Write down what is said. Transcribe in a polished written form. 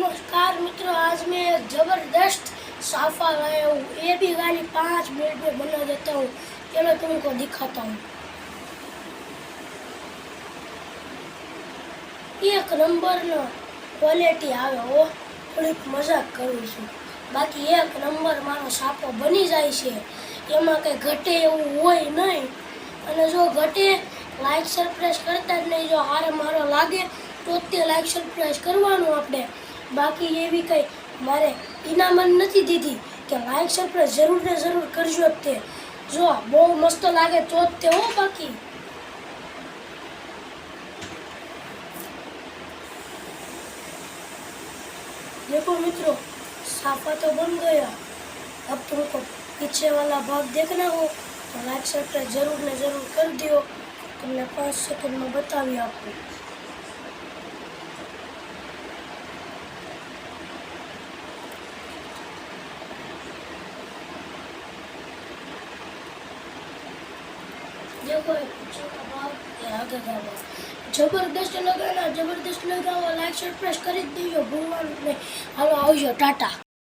नमस्कार मित्रों, आज मैं एक जबरदस्त साफा लाया हूँ। ये भी खाली 5 मिनट में बना देता हूँ। चलो तुमको दिखाता हूँ। एक नंबर नो क्वॉलिटी आवे हो, थोड़ी मजाक करूँ छूं। बाकी एक नंबर मारो साफो बनी जाय छे। एमां कई घटे एवुं होय नहीं। अने जो घटे लाइक सरप्राइज करता ज नहीं। जो हारे मारो लागे तो ते लाइक सरप्राइज करवानुं आपणे। बाकी एवी कई मारे इनामन नथी दीधी कि लाइक सरप्राइज जरूर ने जरूर करजो ते। जो बहु मस्त लागे तो ते हो। बाकी देखो मित्रों, साफा तो बन गया। अब तुमको पीछे वाला भाग देखना हो तो लाइक सरप्राइज जरूर ने जरूर कर दियो। तुमने 5 सेकंड में बतावी आपको। देखो पीछे का भाग ये आगे का भाग जबरदस्त लगाना, जबरदस्त लगाओ। लाइक सरप्राइज कर दीजिए, भूलવાનું નહીં। હાલો આવજો, ટાટા।